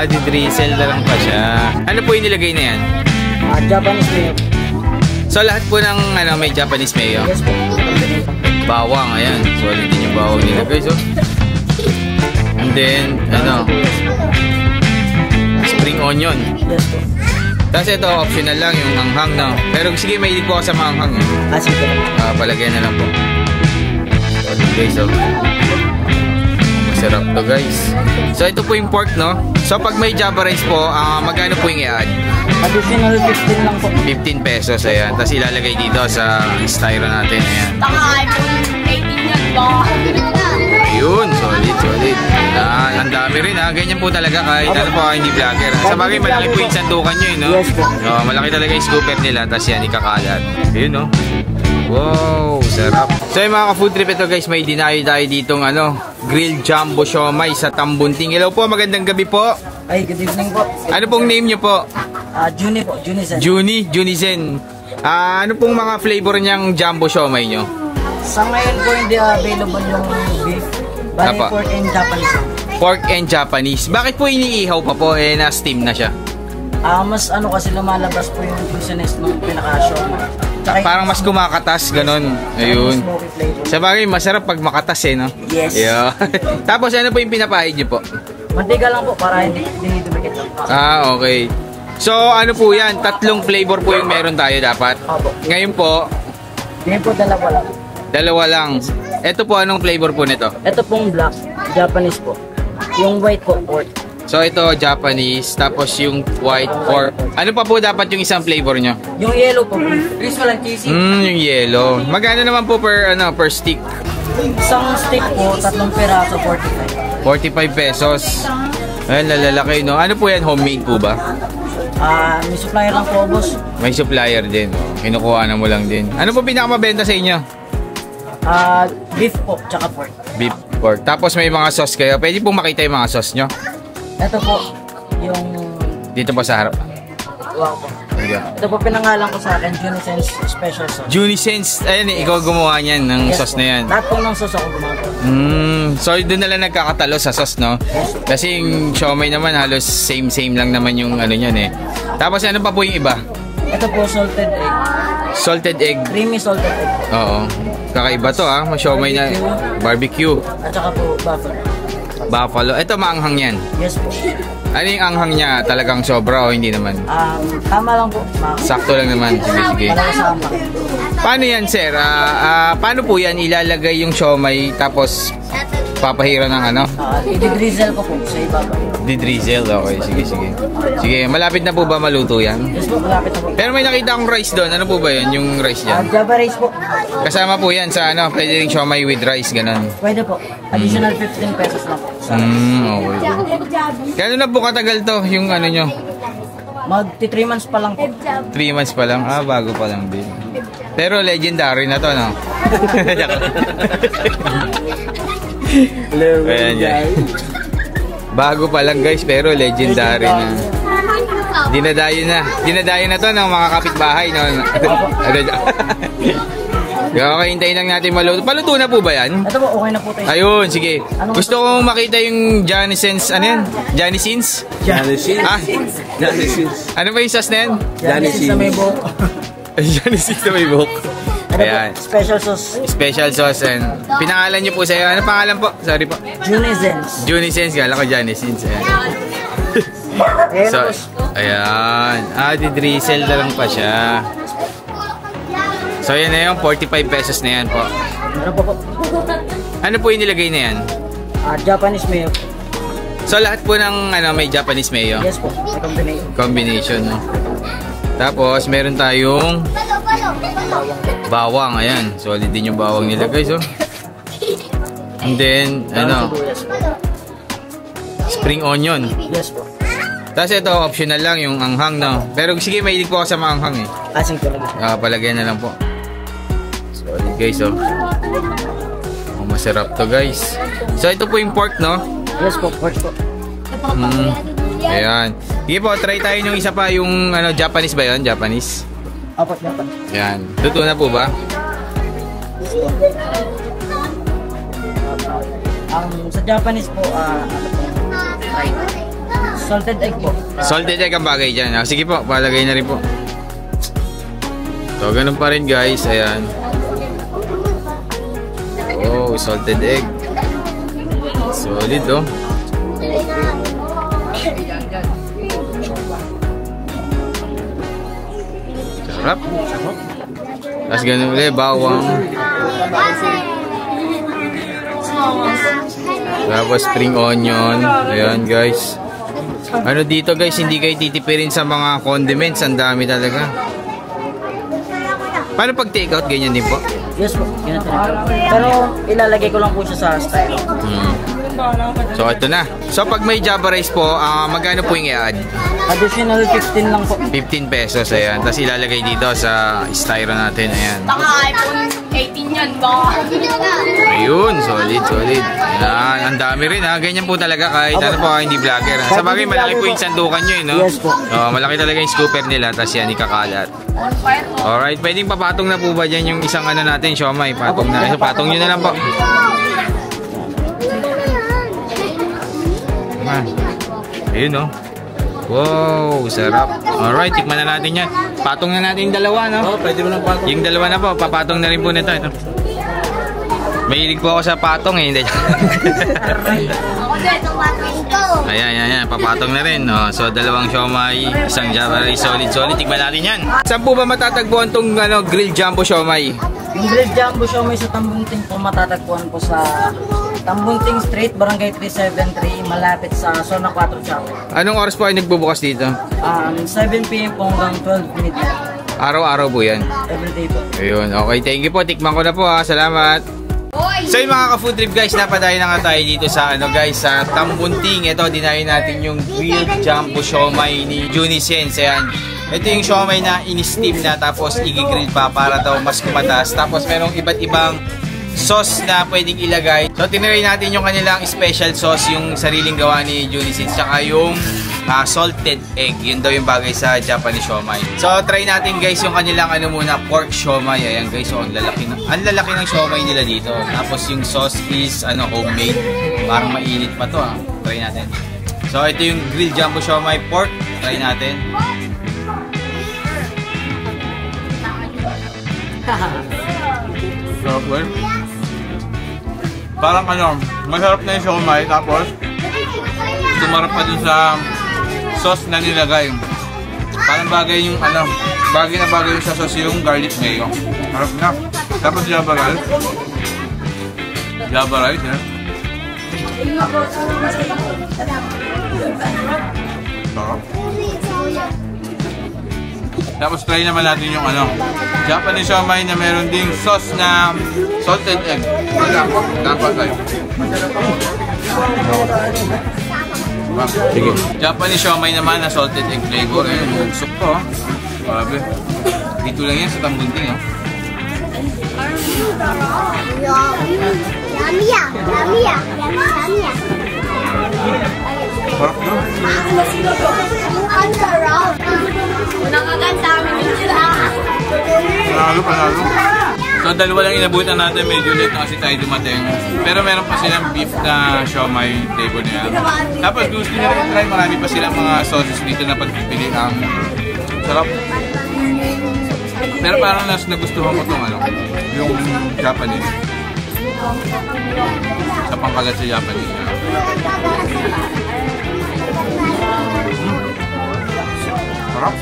Di-drizzle na lang pa siya. Ano po yung nilagay na yan? Japanese mayo. So lahat po ng may Japanese mayo? Yes po. Bawang, ayan. Solid din yung bawang nilagay. So. And then, spring onion. Yes po. Tapos ito, optional lang yung anghang, no? Pero sige, may hindi po ako sa maanghang, eh. Sige. Palagyan na lang po. Solid guys, oh. Masarap to guys. So ito po yung pork, no? So pag may Java rice po, magkano po yung i-add? Additional 15 lang po. 15 pesos, ayan. Tapos ilalagay dito sa styro natin, ayan. Ayun, solid. Ang dami rin, ha. Ganyan po talaga kahit ano po, hindi vlogger. Sa bagay, malaki po yung sandukan nyo, no? Yes po. So, malaki talaga yung scooper nila, tapos yan, ikakalat. Ayun, no? Wow, sarap. So yung mga ka-food trip, ito guys, may dinayo tayo ditong grilled jumbo siomai sa Tambunting. Hello po, magandang gabi po. Ay, good evening po. Ano pong name nyo po? Juni po, Junizen. Junizen. Ano pong mga flavor niyang jumbo siomai nyo? Sa ngayon po hindi available yung beef. Bali pork and Japanese. Pork and Japanese. Bakit po iniihaw pa po? Na-steam na siya. Mas kasi lumalabas po yung juiciness ng pinaka-siomai. Parang mas kumakatas, ganon. Ayun. Sa bagay, masarap pag makatas, eh, no? Yes. Yeah. Tapos ano po yung pinapahid nyo po? Mantika lang po para hindi dumikit lang. Okay. So, ano po yan? Tatlong flavor po yung meron tayo dapat. Opo. Ngayon po? Ngayon po, dalawa lang. Dalawa lang. Ito po, anong flavor po nito? Ito pong black, Japanese po. Yung white po, pork. So, ito, Japanese. Tapos yung white pork. Ano pa po dapat yung isang flavor nyo? Yung yellow po. Please walang cheesy. Yung yellow. Magkano naman po per stick? Isang stick po, 3 piraso, 45. 45 pesos. Ayun, lalaki, no? Ano po yan? Homemade po ba? May supplier lang po, boss. May supplier din. Kinukuha na mo lang din. Ano po pinakamabenta sa inyo? Beef po, tsaka pork. Beef, pork. Tapos may mga sauce kayo. Pwede po makita yung mga sauce nyo? Ito po, yung... Dito po sa harap. Wow po. Ito po pinangalan ko sa akin, Junisense Special Sauce. Junisense, ayun eh, ikaw gumawa niyan ng Yes, sauce na yan. Lahat po ng sauce ako gumagawa. So doon na lang nagkakatalo sa sauce, no? Kasi yung siomai naman halos same lang naman yung niyan eh. Tapos ano pa po yung iba? Ito po salted egg. Salted egg. Creamy salted egg. Oo. Kakaiba to siomai na barbecue. At saka po buffalo. Buffalo. Ito maanghang yan. Yes po. Ano yung anghang niya? Talagang sobra o hindi naman? Tama lang po. Sakto lang naman. Sige. Paano yan, sir? Paano po yan ilalagay yung siomai tapos papahira ng I-drizzle ko po sa ibaba. Di-drizzle? Okay, sige. Sige, malapit na po ba maluto yan? Yes po, malapit na po. Pero may nakita akong rice doon. Ano po ba yun? Yung rice dyan? Java rice po. Kasama po yan sa pwede rin siomai with rice, ganun. Pwede po. Additional 15 pesos lang po. Okay. Gano'n na po katagal to, yung nyo? Magti 3 months pa lang po. 3 months pa lang? Bago pa lang din. Pero legendary na to, no? Ayan yan. Bago pa lang guys, pero legendary na. Dinadayo na to ng mga kapitbahay, no? Okay, hintayin lang natin maluto. Paluto na po ba yan? Ito po, okay na po tayo. Ayun, sige. Gusto kong makita yung Janisens. Ano yan? Janisens? Janisens. Ano ba yung sauce na yan? Janisens na may buhok. Janisens na may buhok. Ayan. Special sauce. Special sauce. And pinangalan niyo po sa'yo. Ano pangalan po? Sorry po. Junisens. Junisens. Kala ko Janisens. So, ayan. Di-drizzle na lang pa siya. So, yan na yung 45 pesos na yan po. Ano po po? Ano po yung nilagay na yan? Japanese mayo. So, lahat po ng may Japanese mayo? Yes po. Combination, no? Tapos, meron tayong bawang. Ayan. Solid din yung bawang nila, guys, oh. And then, spring onion. Yes po. Tapos ito, optional lang yung anghang, no? Pero sige, mahilig po ako sa maanghang, eh. Asing talaga. Palagyan na lang po. Solid, guys, oh. Masarap to, guys. So, ito po yung pork, no? Yes po, pork po. Ayan. Sige po, try tayo yung isa pa, yung Japanese ba yun? Japanese? Apat na pan. Ayan. Luto na po ba? Sa Japanese po, fried. salted egg po. Salted egg ang bagay dyan. Sige po, palagay na rin po. So, ganun pa rin guys. Ayan. Oh, salted egg. Solid oh. Sarap. Tapos ganun ulit, bawang. Tapos spring onion. Ayan guys. Ano dito guys, hindi kayo titipirin sa mga condiments. Ang dami talaga. Paano pag take out, ganyan din po? Yes po, pero ilalagay ko lang po siya sa styro. So ito na. So pag may Java rice po, magkano po yung i-add? Additional 15 lang po. 15 pesos, ayan. Tapos ilalagay dito sa styro natin, ayan. Baka iPhone 18 yan, baka. Ayun, solid, solid. Ayan, ang dami rin ha. Ganyan po talaga kahit ano po, hindi vlogger. Sa bagay, malaki po yung sandukan nyo, no? Yes po. Malaki talaga yung scooper nila, tapos yan, ikakalat. Alright, pwedeng papatong na po ba dyan yung isang ano natin, siomai? Patong na. So, patong nyo na lang po. Ayun, no? Wow, sarap. Alright, tikman na natin yan. Patong na natin yung dalawa, no? Oh, pwede mo lang patong. Yung dalawa na po, papatong na rin po nito. Ito. Mahilig po ako sa patong eh. Hindi. Ako din, itong patong ko. Ayan, papatong na rin. Oh, so, dalawang siomai, isang Java rice, solid. Tikman natin yan. Saan po ba matatagpuan itong grilled jumbo siomai? Yung grilled jumbo siomai sa Tambunting po matatagpuan po sa Tambunting Street, Barangay 373, malapit sa Zona 4 Chapel. Anong oras po ay nagbubukas dito? 7 PM po hanggang 12 midnight. Araw-araw po yan. Everyday po. Ayun, okay. Thank you po. Tikman ko na po ha. Salamat. So yung mga ka-food trip guys, napadayo na nga tayo dito sa sa Tambunting. Ito, dinayo natin yung grilled jumbo siomai ni Junicens. Ayan. Ito yung siomai na in-steam na tapos i-grill pa para daw mas kumatas. Tapos merong iba't ibang sauce na pwedeng ilagay. So tinry natin yung kanilang special sauce, yung sariling gawa ni Junicens, tsaka yung salted egg. Yun daw yung bagay sa Japanese siomai. So try natin guys yung kanilang pork siomai. Ayan guys, so ang lalaki ng siomai nila dito. Tapos yung sauce is homemade. Parang mainit pa to ha. Try natin. So ito yung grilled jumbo siomai pork. Try natin. Software. Parang masarap na yung siomai, tapos tumarap pa dun sa sauce na nilagay. Parang bagay yung bagay na bagay sa sauce yung garlic mayo. Harap na. Tapos Java rice. Eh. Sarap. Tapos try naman natin yung Japanese siomai na meron ding sauce na salted egg. Dapat tayo. Sige. Japanese siomai naman na salted egg flavor. Ayun, soup to. Grabe. Dito lang yan sa Tambunting. Sarap na. Panalo. So dalawa lang inabutan natin, medyo late na kasi tayo dumating. Pero meron pa silang beef na siomai flavor niya. Tapos gusto nyo rin try, marami pa silang mga sauces dito na pagpipili. Sarap. Pero parang nagustuhan ko itong yung Japanese. Sa pangkagat sa Japanese. Sarap.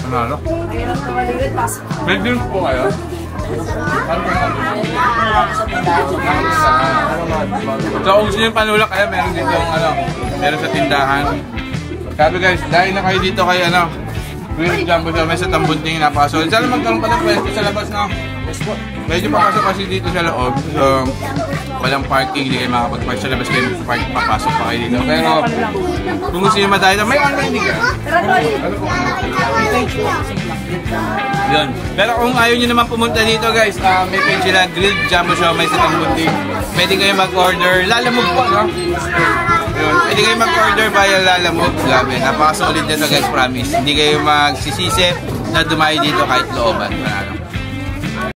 Panalo. May drinks po kayo? So kung gusto nyo panulak kayo, meron dito meron sa tindahan. Sabi guys, dahil na kayo dito kay grilled jumbo siomai sa Tambunting, napakasolid. Sana magkaroon pa ng pwesto sa labas na. Medyo papasok kasi dito sa loob. So walang parking, hindi kayo makapag-park sa labas, kayo papasok pa kayo dito. Pero kung gusto nyo madayo na, may online din ka. Yun. Pero kung ayaw nyo naman pumunta dito guys, may page sila grilled jumbo siomai sa Tambunting. Pwede kayo mag-order, lalamog po, no? Yun. Pwede kayo mag-order via lalamog. Grabe, napakasolid nito guys, promise. Hindi kayo magsisisi na dumayo dito kahit looban.